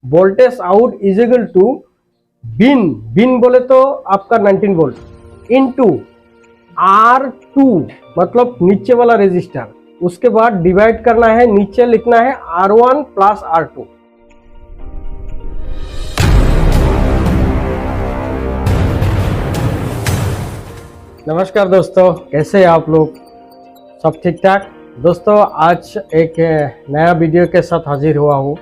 Voltage out is equal to Vin, Vin बोले तो आपका 19 वोल्ट इनटू R2 मतलब नीचे वाला रेजिस्टर, उसके बाद डिवाइड करना है, नीचे लिखना है R1 प्लस R2। नमस्कार दोस्तों, कैसे हैं आप लोग? सब ठीक ठाक? दोस्तों आज एक नया वीडियो के साथ हाजिर हुआ हूँ।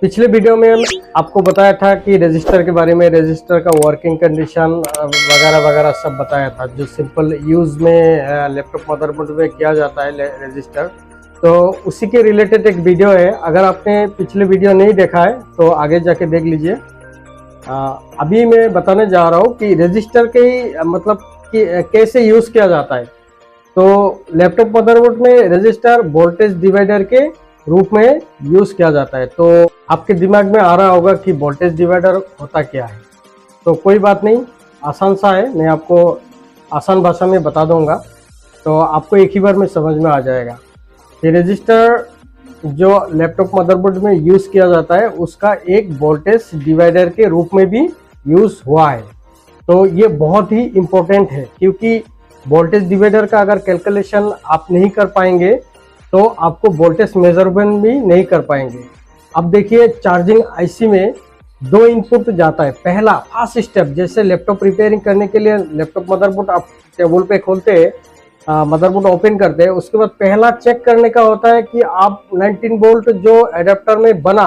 पिछले वीडियो में आपको बताया था कि रजिस्टर के बारे में, रजिस्टर का वर्किंग कंडीशन वगैरह वगैरह सब बताया था, जो सिंपल यूज़ में लैपटॉप मदरबोर्ड में किया जाता है रजिस्टर। तो उसी के रिलेटेड एक वीडियो है। अगर आपने पिछले वीडियो नहीं देखा है तो आगे जाके देख लीजिए। अभी मैं बताने जा रहा हूँ कि रजिस्टर के मतलब कि कैसे यूज़ किया जाता है। तो लैपटॉप मदरबोर्ड में रजिस्टर वोल्टेज डिवाइडर के रूप में यूज़ किया जाता है। तो आपके दिमाग में आ रहा होगा कि वोल्टेज डिवाइडर होता क्या है। तो कोई बात नहीं, आसान सा है, मैं आपको आसान भाषा में बता दूंगा, तो आपको एक ही बार में समझ में आ जाएगा। ये रजिस्टर जो लैपटॉप मदरबोर्ड में यूज़ किया जाता है उसका एक वोल्टेज डिवाइडर के रूप में भी यूज़ हुआ है। तो ये बहुत ही इम्पोर्टेंट है, क्योंकि वोल्टेज डिवाइडर का अगर कैलकुलेशन आप नहीं कर पाएंगे तो आपको वोल्टेज मेजरमेंट भी नहीं कर पाएंगे। अब देखिए, चार्जिंग आईसी में दो इनपुट जाता है। पहला फर्स्ट स्टेप, जैसे लैपटॉप रिपेयरिंग करने के लिए लैपटॉप मदरबोर्ड आप टेबल पे खोलते हैं, मदरबोर्ड ओपन करते हैं, उसके बाद पहला चेक करने का होता है कि आप 19 वोल्ट जो एडाप्टर में बना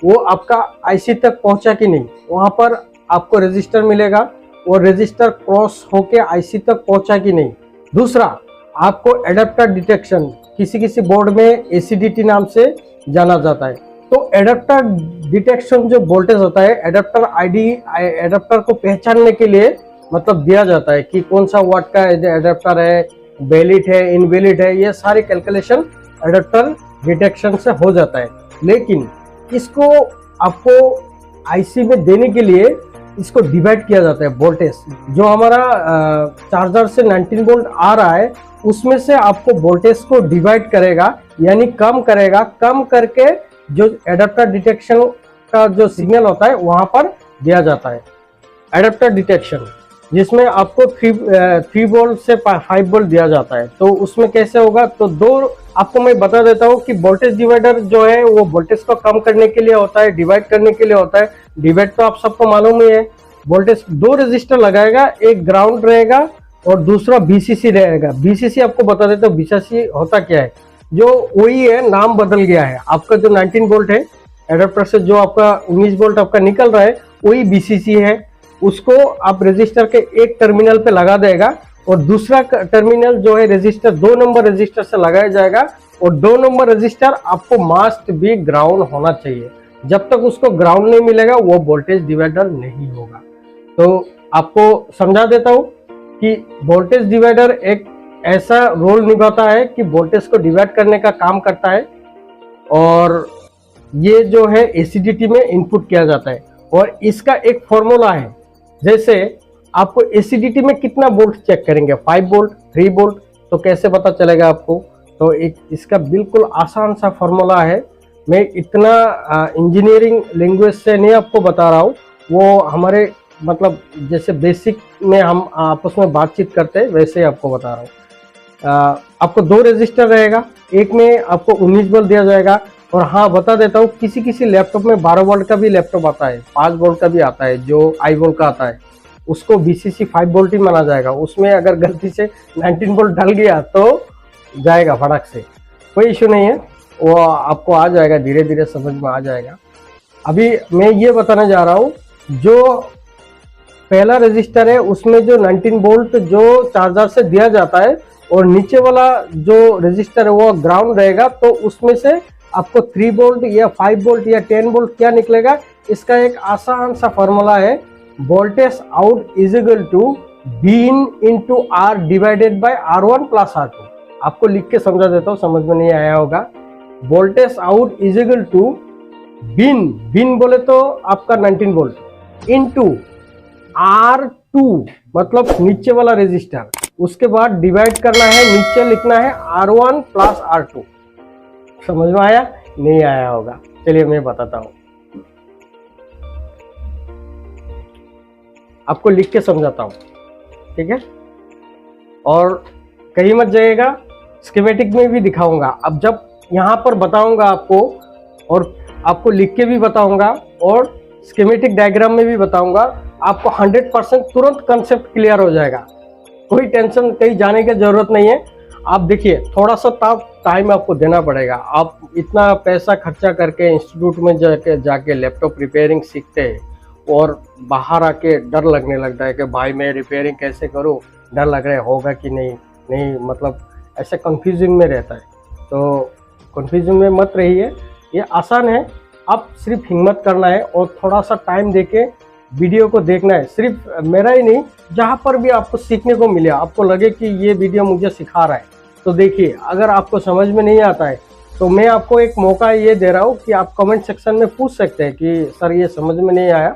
वो आपका आईसी तक पहुंचा कि नहीं। वहां पर आपको रजिस्टर मिलेगा और रजिस्टर क्रॉस होके आईसी तक पहुंचा कि नहीं। दूसरा, आपको एडाप्टर डिटेक्शन, किसी बोर्ड में एसीडीटी नाम से जाना जाता है। तो एडाप्टर डिटेक्शन जो वोल्टेज होता है, एडाप्टर आईडी, एडाप्टर को पहचानने के लिए मतलब दिया जाता है कि कौन सा वाट का एडाप्टर है, वैलिड है, इनवैलिड है, ये सारे कैलकुलेशन एडाप्टर डिटेक्शन से हो जाता है। लेकिन इसको आपको आईसी में देने के लिए इसको डिवाइड किया जाता है। वोल्टेज जो हमारा चार्जर से 19 वोल्ट आ रहा है उसमें से आपको वोल्टेज को डिवाइड करेगा, यानी कम करेगा, कम करके जो एडाप्टर डिटेक्शन का जो सिग्नल होता है वहां पर दिया जाता है। एडाप्टर डिटेक्शन जिसमें आपको 3 वोल्ट से 5 वोल्ट दिया जाता है। तो उसमें कैसे होगा, तो दो आपको मैं बता देता हूँ कि वोल्टेज डिवाइडर जो है वो वोल्टेज को कम करने के लिए होता है, डिवाइड करने के लिए होता है। डिवाइड तो आप सबको मालूम ही है। वोल्टेज दो रेजिस्टर लगाएगा, एक ग्राउंड रहेगा और दूसरा बीसीसी रहेगा। बीसीसी आपको बता देता हूँ बीसीसी होता क्या है। जो वही है, नाम बदल गया है। आपका जो 19 वोल्ट है एडाप्टर से जो आपका 19 वोल्ट आपका निकल रहा है वही बीसीसी है। उसको आप रजिस्टर के एक टर्मिनल पे लगा देगा और दूसरा टर्मिनल जो है रजिस्टर 2 नंबर रजिस्टर से लगाया जाएगा। और 2 नंबर रजिस्टर आपको मस्ट भी ग्राउंड होना चाहिए। जब तक उसको ग्राउंड नहीं मिलेगा वो वोल्टेज डिवाइडर नहीं होगा। तो आपको समझा देता हूँ कि वोल्टेज डिवाइडर एक ऐसा रोल निभाता है कि वोल्टेज को डिवाइड करने का काम करता है। और ये जो है एसीडीटी में इनपुट किया जाता है और इसका एक फॉर्मूला है। जैसे आपको एसीडीटी में कितना वोल्ट चेक करेंगे, 5 वोल्ट, 3 वोल्ट, तो कैसे पता चलेगा आपको? तो एक इसका बिल्कुल आसान सा फॉर्मूला है। मैं इतना इंजीनियरिंग लैंग्वेज से नहीं आपको बता रहा हूँ, वो हमारे मतलब जैसे बेसिक में हम आपस में बातचीत करते हैं वैसे ही आपको बता रहा हूँ। आपको 2 रजिस्टर रहेगा, एक में आपको 19 वोल्ट दिया जाएगा। और हाँ, बता देता हूँ, किसी लैपटॉप में 12 वोल्ट का भी लैपटॉप आता है, 5 वोल्ट का भी आता है, जो आई वोल्ट का आता है उसको बीसीसी 5 वोल्ट ही माना जाएगा। उसमें अगर गलती से 19 वोल्ट डाल गया तो जाएगा फटाक से, कोई इशू नहीं है, वो आपको आ जाएगा, धीरे धीरे समझ में आ जाएगा। अभी मैं ये बताने जा रहा हूँ, जो पहला रजिस्टर है उसमें जो 19 वोल्ट जो चार्जर से दिया जाता है और नीचे वाला जो रजिस्टर है वो ग्राउंड रहेगा, तो उसमें से आपको 3 वोल्ट या 5 वोल्ट या 10 वोल्ट क्या निकलेगा, इसका एक आसान सा फॉर्मूला है। Voltage out is equal to bin into R divided by R1 plus R2। आपको लिख के समझा देता हूँ, समझ में नहीं आया होगा। Voltage out is equal to Vin, Vin बोले तो आपका 19 वोल्ट इंटू R2 मतलब नीचे वाला रजिस्टर, उसके बाद डिवाइड करना है, नीचे लिखना है R1 प्लस R2। समझ में आया? नहीं आया होगा। चलिए मैं बताता हूँ, आपको लिख के समझाता हूँ, ठीक है। और कहीं मत जाइएगा, स्कीमेटिक में भी दिखाऊंगा। अब जब यहाँ पर बताऊंगा आपको, और आपको लिख के भी बताऊंगा, और स्कीमेटिक डायग्राम में भी बताऊंगा, आपको 100% तुरंत कंसेप्ट क्लियर हो जाएगा। कोई टेंशन कहीं जाने की जरूरत नहीं है। आप देखिए, थोड़ा सा टाइम आपको देना पड़ेगा। आप इतना पैसा खर्चा करके इंस्टीट्यूट में जाके लैपटॉप रिपेयरिंग सीखते हैं, और बाहर आके डर लगने लगता है कि भाई मैं रिपेयरिंग कैसे करूं, डर लग रहा है होगा कि नहीं, मतलब ऐसे कंफ्यूजन में रहता है। तो कंफ्यूजन में मत रहिए, ये आसान है। आप सिर्फ हिम्मत करना है और थोड़ा सा टाइम देके वीडियो को देखना है। सिर्फ मेरा ही नहीं, जहाँ पर भी आपको सीखने को मिले, आपको लगे कि ये वीडियो मुझे सिखा रहा है, तो देखिए। अगर आपको समझ में नहीं आता है तो मैं आपको एक मौका ये दे रहा हूँ कि आप कमेंट सेक्शन में पूछ सकते हैं कि सर ये समझ में नहीं आया,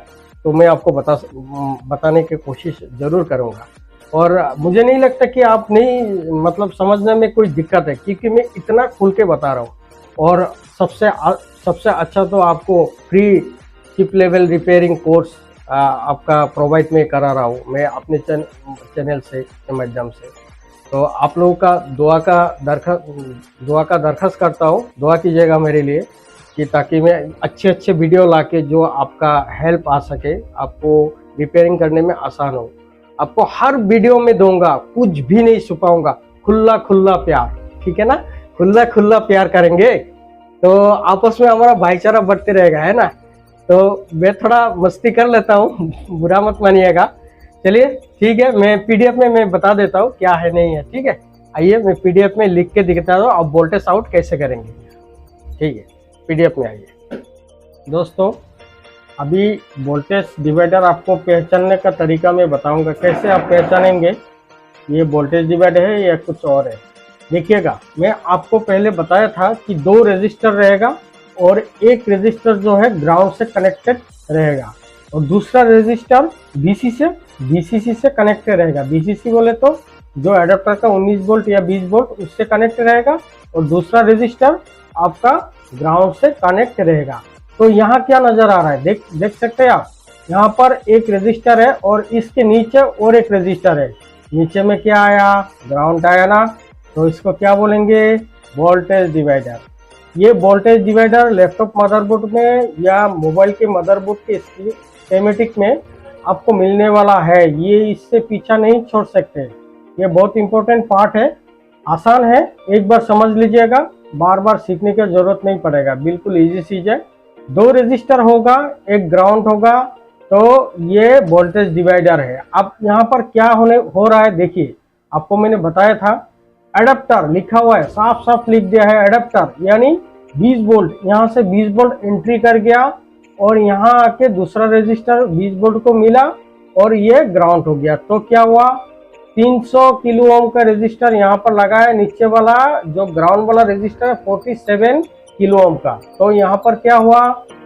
तो मैं आपको बताने की कोशिश ज़रूर करूँगा। और मुझे नहीं लगता कि आप नहीं, मतलब समझने में कोई दिक्कत है, क्योंकि मैं इतना खुल के बता रहा हूँ। और सबसे अच्छा तो आपको free chip level repairing course आपका प्रोवाइड में करा रहा हूँ मैं अपने चैनल से के माध्यम से। तो आप लोगों का दुआ का दरखास्त करता हूँ, दुआ कीजिएगा मेरे लिए, कि ताकि मैं अच्छे वीडियो लाके जो आपका हेल्प आ सके, आपको रिपेयरिंग करने में आसान हो। आपको हर वीडियो में दूंगा, कुछ भी नहीं छुपाऊंगा, खुला प्यार, ठीक है ना। खुला प्यार करेंगे तो आपस में हमारा भाईचारा बढ़ते रहेगा, है ना। तो मैं थोड़ा मस्ती कर लेता हूँ, बुरा मत मानिएगा। चलिए ठीक है, मैं पीडीएफ में मैं बता देता हूँ क्या है नहीं है, ठीक है। आइए मैं पीडीएफ में लिख के दिखाता हूँ आप वोल्टेज आउट कैसे करेंगे, ठीक है। पीडीएफ में आइए दोस्तों। अभी वोल्टेज डिवाइडर आपको पहचानने का तरीका मैं बताऊंगा, कैसे आप पहचानेंगे ये वोल्टेज डिवाइडर है या कुछ और है। देखिएगा, मैं आपको पहले बताया था कि 2 रेजिस्टर रहेगा, और एक रेजिस्टर जो है ग्राउंड से कनेक्टेड रहेगा, और दूसरा रेजिस्टर बीसीसी से कनेक्टेड रहेगा। बीसीसी बोले तो जो एडाप्टर का 19 वोल्ट या 20 वोल्ट उससे कनेक्ट रहेगा, और दूसरा रेजिस्टर आपका ग्राउंड से कनेक्ट रहेगा। तो यहाँ क्या नजर आ रहा है, देख सकते हैं आप, यहाँ पर एक रेजिस्टर है और इसके नीचे और एक रेजिस्टर है। नीचे में क्या आया, ग्राउंड आया ना, तो इसको क्या बोलेंगे, वोल्टेज डिवाइडर। ये वोल्टेज डिवाइडर लैपटॉप मदरबोर्ड में या मोबाइल के मदरबोर्ड के स्कीमेटिक में आपको मिलने वाला है। ये इससे पीछा नहीं छोड़ सकते, ये बहुत इंपॉर्टेंट पार्ट है। आसान है, एक बार समझ लीजिएगा, बार बार सीखने की जरूरत नहीं पड़ेगा, बिल्कुल इजी चीज है। 2 रेजिस्टर होगा, एक ग्राउंड होगा, तो ये वोल्टेज डिवाइडर है। अब यहाँ पर क्या हो रहा है, देखिए आपको मैंने बताया था, एडाप्टर लिखा हुआ है, साफ लिख दिया है एडाप्टर, यानी 20 वोल्ट, यहाँ से 20 वोल्ट एंट्री कर गया, और यहाँ आके दूसरा रेजिस्टर 20 वोल्ट को मिला, और ये ग्राउंड हो गया। तो क्या हुआ, 300 किलो ओम का रेजिस्टर यहाँ पर लगा है, नीचे वाला जो ग्राउंड वाला रेजिस्टर है 47 किलो ओम का। तो यहाँ पर क्या हुआ,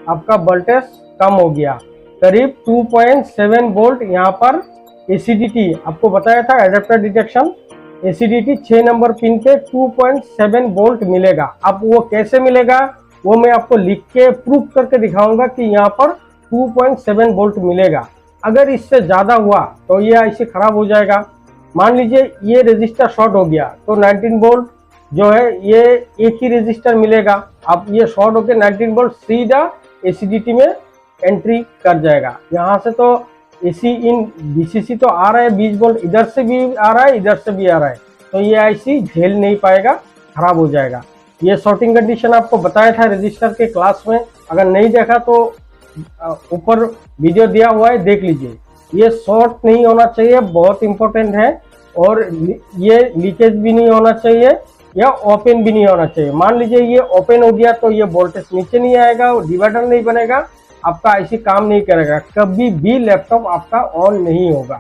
आपका वोल्टेज कम हो गया, करीब 2.7 वोल्ट। यहाँ पर एसीडीटी आपको बताया था, adapter detection, ACDT 6 number pin पे 2.7 वोल्ट मिलेगा। अब वो कैसे मिलेगा, वो मैं आपको लिख के प्रूफ करके दिखाऊंगा कि यहाँ पर 2.7 वोल्ट मिलेगा। अगर इससे ज्यादा हुआ तो ये ऐसे खराब हो जाएगा। मान लीजिए ये रेजिस्टर शॉर्ट हो गया, तो 19 वोल्ट जो है ये एक ही रेजिस्टर मिलेगा। अब ये शॉर्ट होकर 19 वोल्ट सीधा एसीडीटी में एंट्री कर जाएगा। यहाँ से तो एसी इन बीसीसी तो आ रहा है 20 वोल्ट, इधर से भी आ रहा है, इधर से भी आ रहा है, तो ये ऐसी झेल नहीं पाएगा, खराब हो जाएगा। ये शॉर्टिंग कंडीशन आपको बताया था रजिस्टर के क्लास में, अगर नहीं देखा तो ऊपर वीडियो दिया हुआ है, देख लीजिए। ये शॉर्ट नहीं होना चाहिए, बहुत इंपॉर्टेंट है, और ये लीकेज भी नहीं होना चाहिए या ओपन भी नहीं होना चाहिए। मान लीजिए ये ओपन हो गया तो ये वोल्टेज नीचे नहीं आएगा, डिवाइडर नहीं बनेगा, आपका ऐसी काम नहीं करेगा, कभी भी लैपटॉप आपका ऑन नहीं होगा।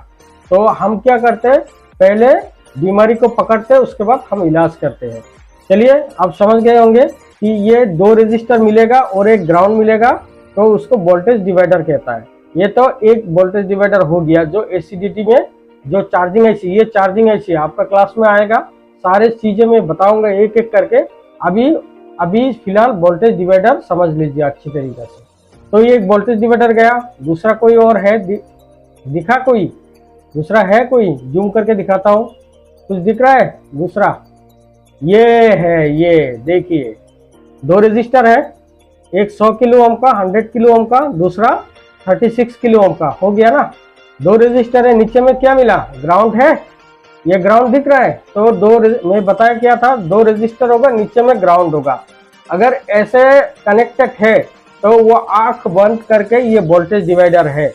तो हम क्या करते हैं, पहले बीमारी को पकड़ते हैं, उसके बाद हम इलाज करते हैं। चलिए आप समझ गए होंगे कि ये 2 रेजिस्टर मिलेगा और एक ग्राउंड मिलेगा, तो उसको वोल्टेज डिवाइडर कहता है। ये तो एक वोल्टेज डिवाइडर हो गया जो एसीडीटी में जो चार्जिंग ऐसी, ये चार्जिंग ऐसी आपका क्लास में आएगा, सारे चीजें मैं बताऊंगा एक एक करके। अभी अभी फिलहाल वोल्टेज डिवाइडर समझ लीजिए अच्छी तरीके से। तो ये एक वोल्टेज डिवाइडर गया, दूसरा कोई और है दिखा कोई दूसरा है कोई? जूम करके दिखाता हूँ, कुछ दिख रहा है दूसरा? ये है, ये देखिए 2 रजिस्टर है, एक 100 किलो ओम का, 100 किलो ओम का, दूसरा 36 किलो ओम का। हो गया ना, 2 रजिस्टर है। नीचे में क्या मिला? ग्राउंड है, ये ग्राउंड दिख रहा है। तो मैं बताया क्या था, 2 रजिस्टर होगा, नीचे में ग्राउंड होगा। अगर ऐसे कनेक्टेड है तो वो आंख बंद करके ये वोल्टेज डिवाइडर है।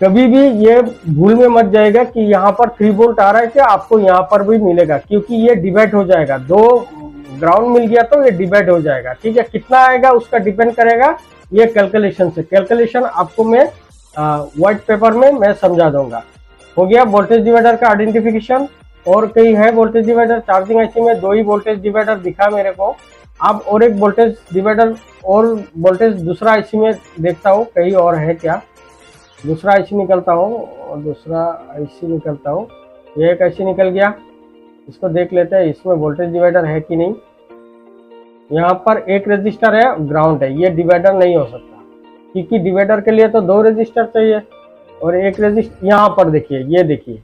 कभी भी ये भूल में मत जाएगा कि यहाँ पर 3 वोल्ट आ रहा है, क्या आपको यहाँ पर भी मिलेगा, क्योंकि ये डिवाइड हो जाएगा। 2 ग्राउंड मिल गया तो ये डिवाइड हो जाएगा। ठीक है, कितना आएगा उसका डिपेंड करेगा ये कैलकुलेशन से। कैलकुलेशन आपको मैं व्हाइट पेपर में मैं समझा दूंगा। हो गया वोल्टेज डिवाइडर का आइडेंटिफिकेशन। और कहीं है वोल्टेज डिवाइडर? चार्जिंग आईसी में 2 ही वोल्टेज डिवाइडर दिखा मेरे को। अब और एक वोल्टेज डिवाइडर और वोल्टेज दूसरा आईसी में देखता हूँ, कहीं और है क्या। दूसरा आईसी निकलता हूँ और दूसरा आईसी निकलता हूँ। ये एक आईसी निकल गया, इसको देख लेते हैं इसमें वोल्टेज डिवाइडर है कि नहीं। यहाँ पर एक रजिस्टर है, ग्राउंड है, ये डिवाइडर नहीं हो सकता क्योंकि डिवाइडर के लिए तो 2 रजिस्टर चाहिए और एक रजिस्टर। यहाँ पर देखिए, ये देखिए,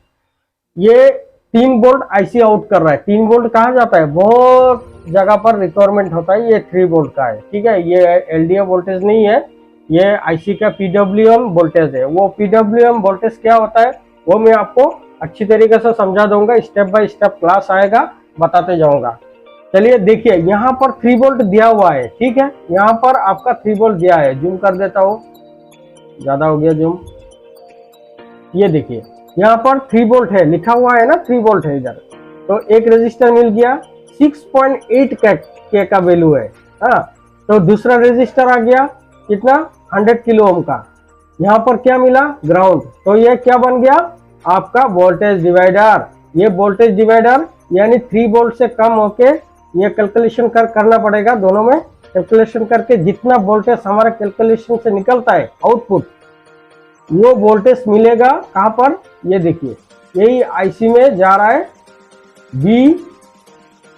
ये 3 वोल्ट आईसी आउट कर रहा है। 3 वोल्ट कहाँ जाता है? बहुत जगह पर रिक्वायरमेंट होता है। ये 3 वोल्ट का है। ठीक है, ये एलडीओ वोल्टेज नहीं है, ये आईसी का पीडब्ल्यूएम वोल्टेज है। वो पीडब्ल्यूएम वोल्टेज क्या होता है वो मैं आपको अच्छी तरीके से समझा दूंगा, स्टेप बाय स्टेप क्लास आएगा, बताते जाऊंगा। चलिए देखिए, यहाँ पर 3 वोल्ट दिया हुआ है। ठीक है, यहाँ पर आपका 3 वोल्ट दिया है। जूम कर देता हूँ, ज्यादा हो गया जूम। ये देखिए यहाँ पर 3 वोल्ट है, लिखा हुआ है ना 3 वोल्ट है इधर। तो एक रजिस्टर मिल गया, 6.8 के का वैल्यू है। हाँ, तो दूसरा रजिस्टर आ गया कितना? 100 किलो ओम का। यहाँ पर क्या मिला? ग्राउंड। तो ये क्या बन गया? आपका वोल्टेज डिवाइडर। ये वोल्टेज डिवाइडर यानी 3 वोल्ट से कम होके ये कैलकुलेशन करना पड़ेगा। दोनों में कैलकुलेशन करके जितना वोल्टेज हमारा कैलकुलेशन से निकलता है आउटपुट, वो वोल्टेज मिलेगा कहाँ पर? ये देखिए, यही आईसी में जा रहा है। बी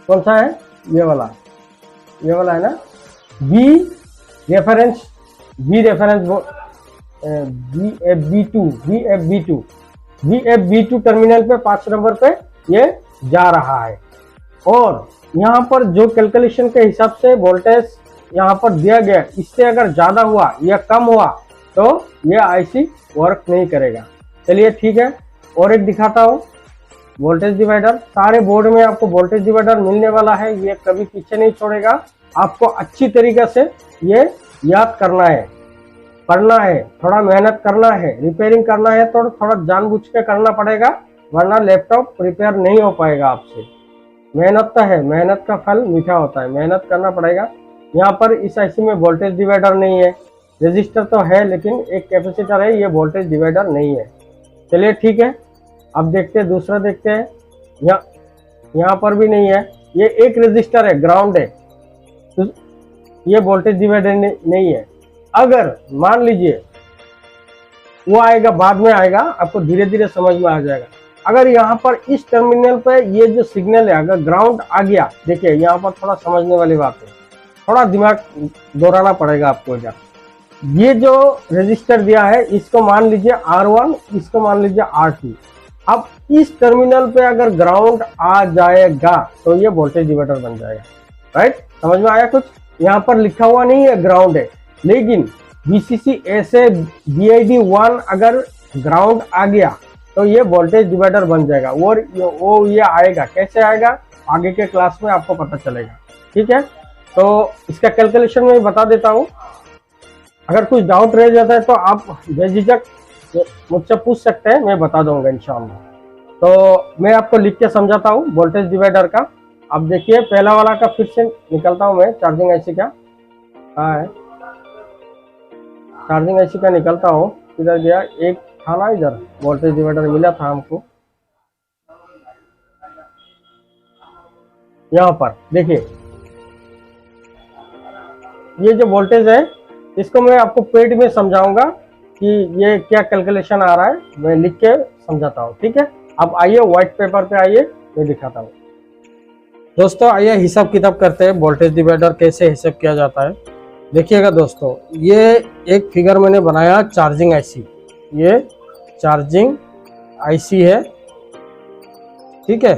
कौन सा है? ये वाला है ना, बी रेफरेंस VFB2 टर्मिनल पे 5 नंबर पे ये जा रहा है। और यहाँ पर जो कैलकुलेशन के हिसाब से वोल्टेज यहाँ पर दिया गया, इससे अगर ज्यादा हुआ या कम हुआ तो ये आईसी वर्क नहीं करेगा। चलिए ठीक है, और एक दिखाता हूँ वोल्टेज डिवाइडर। सारे बोर्ड में आपको वोल्टेज डिवाइडर मिलने वाला है, ये कभी पीछे नहीं छोड़ेगा। आपको अच्छी तरीके से ये याद करना है, पढ़ना है, थोड़ा मेहनत करना है। रिपेयरिंग करना है तो थोड़ा जानबूझ के करना पड़ेगा, वरना लैपटॉप रिपेयर नहीं हो पाएगा आपसे। मेहनत तो है, मेहनत का फल मीठा होता है, मेहनत करना पड़ेगा। यहाँ पर इस आईसी में वोल्टेज डिवाइडर नहीं है, रजिस्टर तो है लेकिन एक कैपेसिटर है, ये वोल्टेज डिवाइडर नहीं है। चलिए ठीक है, अब देखते हैं दूसरा, देखते हैं। यहाँ पर भी नहीं है, ये एक रजिस्टर है, ग्राउंड है, तो ये वोल्टेज डिवाइडर नहीं है। अगर मान लीजिए वो आएगा, बाद में आएगा, आपको धीरे धीरे समझ में आ जाएगा। अगर यहाँ पर इस टर्मिनल पे ये जो सिग्नल है अगर ग्राउंड आ गया, देखिए यहाँ पर थोड़ा समझने वाली बात है, थोड़ा दिमाग दोहराना पड़ेगा आपको इधर। ये जो रजिस्टर दिया है इसको मान लीजिए R1, इसको मान लीजिए R2। अब इस टर्मिनल पे अगर ग्राउंड आ जाएगा तो ये वोल्टेज डिवाइडर बन जाएगा। राइट, समझ में आया कुछ? यहाँ पर लिखा हुआ नहीं है ग्राउंड है, लेकिन VCC ऐसे VID1 अगर ग्राउंड आ गया तो ये वोल्टेज डिवाइडर बन जाएगा। और वो ये आएगा, कैसे आएगा आगे के क्लास में आपको पता चलेगा। ठीक है, तो इसका कैलकुलेशन में बता देता हूँ। अगर कुछ डाउट रह जाता है तो आप बेझिझक मुझसे पूछ सकते हैं, मैं बता दूंगा इंशाअल्लाह। तो मैं आपको लिख के समझाता हूँ वोल्टेज डिवाइडर का। अब देखिए पहला वाला का फिर से निकलता हूँ मैं, चार्जिंग आईसी का है, चार्जिंग आईसी का निकलता हूँ। इधर गया, एक था ना इधर वोल्टेज डिवाइडर मिला था हमको। यहाँ पर देखिए ये जो वोल्टेज है इसको मैं आपको पेड में समझाऊंगा कि ये क्या कैलकुलेशन आ रहा है, मैं लिख के समझाता हूँ। ठीक है, अब आइए व्हाइट पेपर पे आइए, मैं दिखाता हूँ। दोस्तों आइए हिसाब किताब करते हैं, वोल्टेज डिवाइडर कैसे हिसाब किया जाता है। देखिएगा दोस्तों, ये एक फिगर मैंने बनाया चार्जिंग आईसी, ये चार्जिंग आईसी है, ठीक है।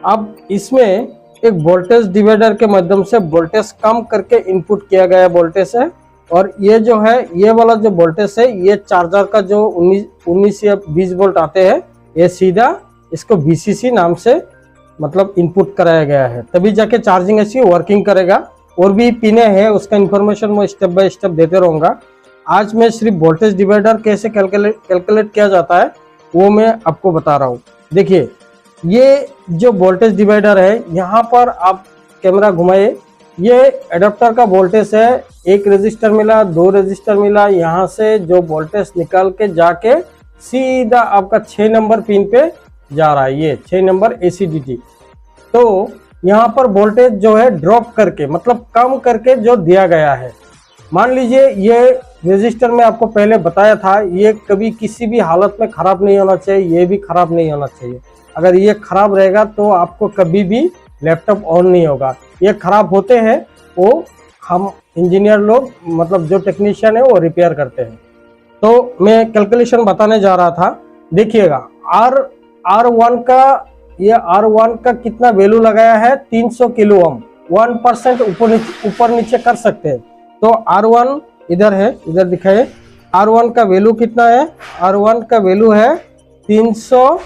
अब इसमें एक वोल्टेज डिवाइडर के माध्यम से वोल्टेज कम करके इनपुट किया गया वोल्टेज है, और ये जो है ये वाला जो वोल्टेज है ये चार्जर का जो 19 या 20 वोल्ट आते हैं, ये सीधा इसको VCC नाम से मतलब इनपुट कराया गया है, तभी जाके चार्जिंग ऐसी वर्किंग करेगा। और भी पिने हैं, उसका इन्फॉर्मेशन मैं स्टेप बाय स्टेप देते रहूँगा। आज मैं सिर्फ वोल्टेज डिवाइडर कैसे कैलकुलेट किया जाता है वो मैं आपको बता रहा हूँ। देखिए ये जो वोल्टेज डिवाइडर है, यहाँ पर आप कैमरा घुमाइए, ये एडाप्टर का वोल्टेज है। एक रेजिस्टर मिला, 2 रेजिस्टर मिला, यहाँ से जो वोल्टेज निकाल के जाके सीधा आपका 6 नंबर पिन पे जा रहा है, ये 6 नंबर ACDT। तो यहाँ पर वोल्टेज जो है ड्रॉप करके मतलब कम करके जो दिया गया है, मान लीजिए ये रेजिस्टर में आपको पहले बताया था, ये कभी किसी भी हालत में खराब नहीं होना चाहिए, ये भी खराब नहीं होना चाहिए। अगर ये खराब रहेगा तो आपको कभी भी लैपटॉप ऑन नहीं होगा। ये खराब होते हैं, वो हम इंजीनियर लोग मतलब जो टेक्नीशियन है वो रिपेयर करते हैं। तो मैं कैलकुलेशन बताने जा रहा था। देखिएगा R1 का, ये R1 का कितना वैल्यू लगाया है, 300 किलो ओम, 1% ऊपर नीचे कर सकते हैं। तो R1 इधर है, इधर दिखाइए, R1 का वैल्यू कितना है, R1 का वैल्यू है 300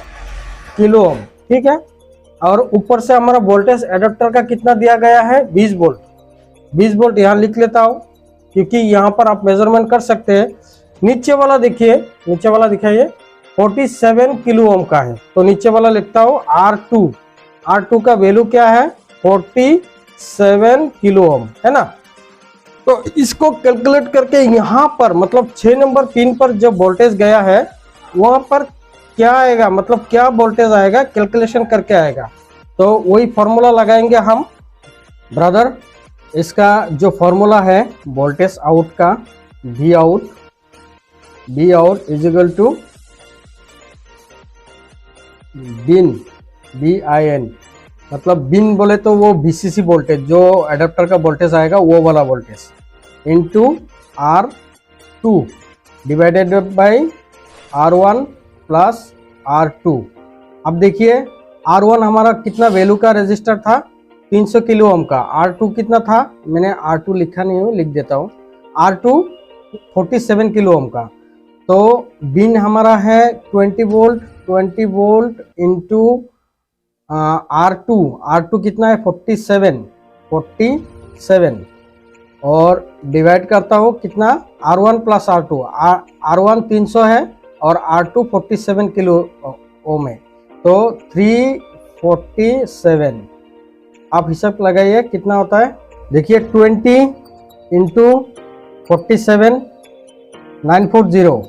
किलो ओम, ठीक है। और ऊपर से हमारा वोल्टेज एडाप्टर का कितना दिया गया है, 20 वोल्ट। 20 वोल्ट यहाँ लिख लेता हूँ क्योंकि यहाँ पर आप मेजरमेंट कर सकते हैं। नीचे वाला देखिए, नीचे वाला दिखाइए, 47 किलो ओम का है, तो नीचे वाला लिखता हूँ R2 का वैल्यू क्या है, 47 किलो ओम, है ना। तो इसको कैलकुलेट करके यहाँ पर मतलब 6 नंबर पिन पर जब वोल्टेज गया है वहां पर क्या आएगा, मतलब क्या वोल्टेज आएगा, कैलकुलेशन करके आएगा। तो वही फॉर्मूला लगाएंगे हम ब्रदर। इसका जो फॉर्मूला है वोल्टेज आउट का, V out is equal to bin, BIN, मतलब बिन बोले तो वो VCC वोल्टेज, जो एडाप्टर का वोल्टेज आएगा वो वाला voltage, into R2 divided by R1 plus R2। अब देखिए R1 हमारा कितना वैल्यू का रजिस्टर था, 300 किलो ओम का। R2 कितना था, मैंने R2 लिखा नहीं हूँ, लिख देता हूँ। R2 47 किलो ओम का। तो बिन हमारा है 20 वोल्ट इंटू R2 कितना है, 47 और डिवाइड करता हूँ कितना, R1 प्लस R2। R1 300 है और R2 47 किलो ओम है, तो 347। आप हिसाब लगाइए कितना होता है। देखिए 20 इंटू 47 940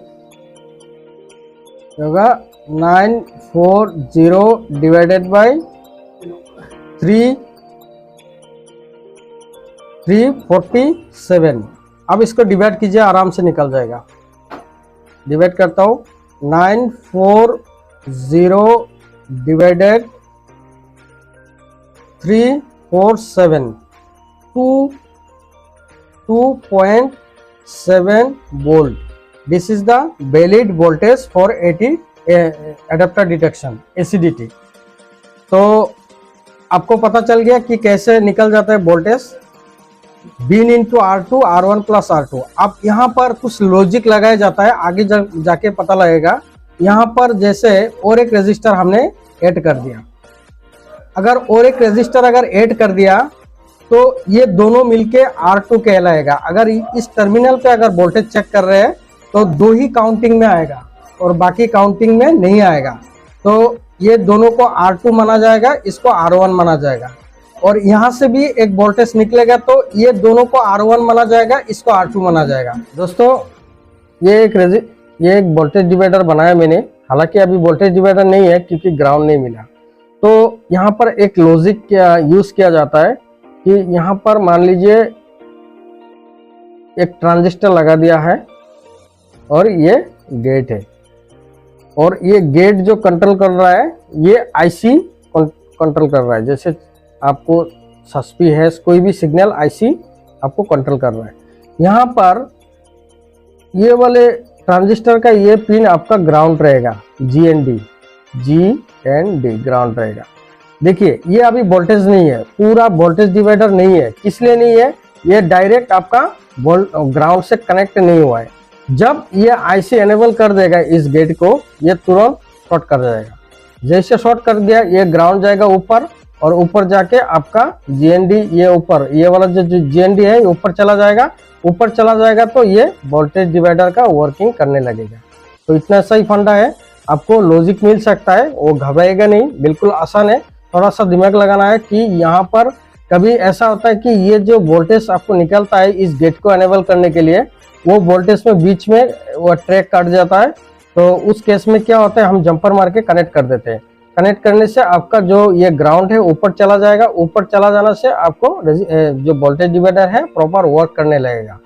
होगा, 940 डिवाइडेड बाय 347। अब इसको डिवाइड कीजिए, आराम से निकल जाएगा। डिवाइड करता हूँ, 940 divided 347, 2.7 volt. This is the valid voltage for adapter detection ACDT। तो आपको पता चल गया कि कैसे निकल जाता है वोल्टेज, बिन into R2, R1 plus R2। अब यहाँ पर कुछ लॉजिक लगाया जाता है, आगे जाके पता लगेगा। यहाँ पर जैसे और एक रेजिस्टर हमने ऐड कर दिया, अगर और एक रेजिस्टर अगर ऐड कर दिया तो ये दोनों मिलके R2 कहलाएगा। अगर इस टर्मिनल पे अगर वोल्टेज चेक कर रहे हैं तो 2 ही काउंटिंग में आएगा और बाकी काउंटिंग में नहीं आएगा। तो ये दोनों को R2 माना जाएगा, इसको R1 माना जाएगा। और यहाँ से भी एक वोल्टेज निकलेगा तो ये दोनों को R1 माना जाएगा, इसको R2 माना जाएगा। दोस्तों ये एक वोल्टेज डिवाइडर बनाया मैंने, हालांकि अभी वोल्टेज डिवाइडर नहीं है क्योंकि ग्राउंड नहीं मिला। तो यहाँ पर एक लॉजिक क्या यूज किया जाता है कि यहाँ पर मान लीजिए एक ट्रांजिस्टर लगा दिया है और ये गेट है, और ये गेट जो कंट्रोल कर रहा है ये आईसी कंट्रोल कर रहा है। जैसे आपको सस्पी हैश कोई भी सिग्नल आईसी आपको कंट्रोल करना है। यहाँ पर ये वाले ट्रांजिस्टर का ये पिन आपका ग्राउंड रहेगा, GND ग्राउंड रहेगा। देखिए ये अभी वोल्टेज नहीं है, पूरा वोल्टेज डिवाइडर नहीं है। किस लिए नहीं है? ये डायरेक्ट आपका ग्राउंड से कनेक्ट नहीं हुआ है। जब ये आईसी एनेबल कर देगा इस गेट को, ये तुरंत शॉर्ट कर जाएगा। जैसे शॉर्ट कर दिया, ये ग्राउंड जाएगा ऊपर, और ऊपर जाके आपका GND ये ऊपर, ये वाला जो GND है ऊपर चला जाएगा। ऊपर चला जाएगा तो ये वोल्टेज डिवाइडर का वर्किंग करने लगेगा। तो इतना सही फंडा है, आपको लॉजिक मिल सकता है, वो घबराएगा नहीं, बिल्कुल आसान है। थोड़ा सा दिमाग लगाना है कि यहाँ पर कभी ऐसा होता है कि ये जो वोल्टेज आपको निकलता है इस गेट को एनेबल करने के लिए, वो वोल्टेज में बीच में वो ट्रैक कट जाता है। तो उस केस में क्या होता है, हम जंपर मार के कनेक्ट कर देते हैं। कनेक्ट करने से आपका जो ये ग्राउंड है ऊपर चला जाएगा। ऊपर चला जाने से आपको जो वोल्टेज डिवाइडर है प्रॉपर वर्क करने लगेगा।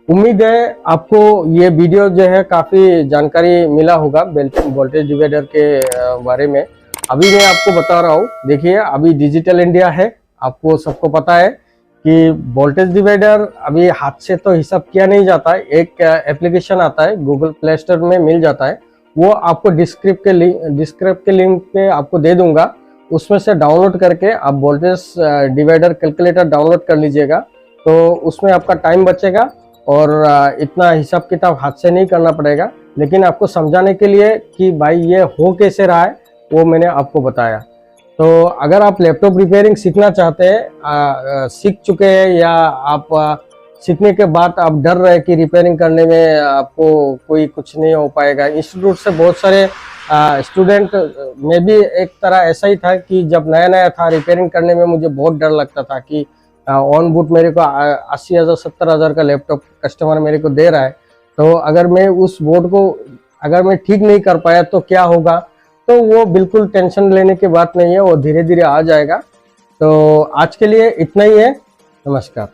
उम्मीद है आपको ये वीडियो जो है काफ़ी जानकारी मिला होगा वोल्टेज डिवाइडर के बारे में। अभी मैं आपको बता रहा हूँ, देखिए अभी डिजिटल इंडिया है, आपको सबको पता है कि वोल्टेज डिवाइडर अभी हाथ से तो हिसाब किया नहीं जाता है। एक एप्लीकेशन आता है, गूगल प्ले स्टोर में मिल जाता है, वो आपको डिस्क्रिप्ट के लिंक पे आपको दे दूंगा। उसमें से डाउनलोड करके आप वोल्टेज डिवाइडर कैलकुलेटर डाउनलोड कर लीजिएगा। तो उसमें आपका टाइम बचेगा और इतना हिसाब किताब हाथ से नहीं करना पड़ेगा। लेकिन आपको समझाने के लिए कि भाई ये हो कैसे रहा है, वो मैंने आपको बताया। तो अगर आप लैपटॉप रिपेयरिंग सीखना चाहते हैं, सीख चुके हैं, या आप सीखने के बाद आप डर रहे कि रिपेयरिंग करने में आपको कोई कुछ नहीं हो पाएगा। इंस्टीट्यूट से बहुत सारे स्टूडेंट में भी एक तरह ऐसा ही था कि जब नया नया था रिपेयरिंग करने में मुझे बहुत डर लगता था कि ऑन बूट मेरे को 80,000 70,000 का लैपटॉप कस्टमर मेरे को दे रहा है, तो अगर मैं उस बोर्ड को अगर मैं ठीक नहीं कर पाया तो क्या होगा। तो वो बिल्कुल टेंशन लेने की बात नहीं है, वो धीरे धीरे आ जाएगा। तो आज के लिए इतना ही है। नमस्कार।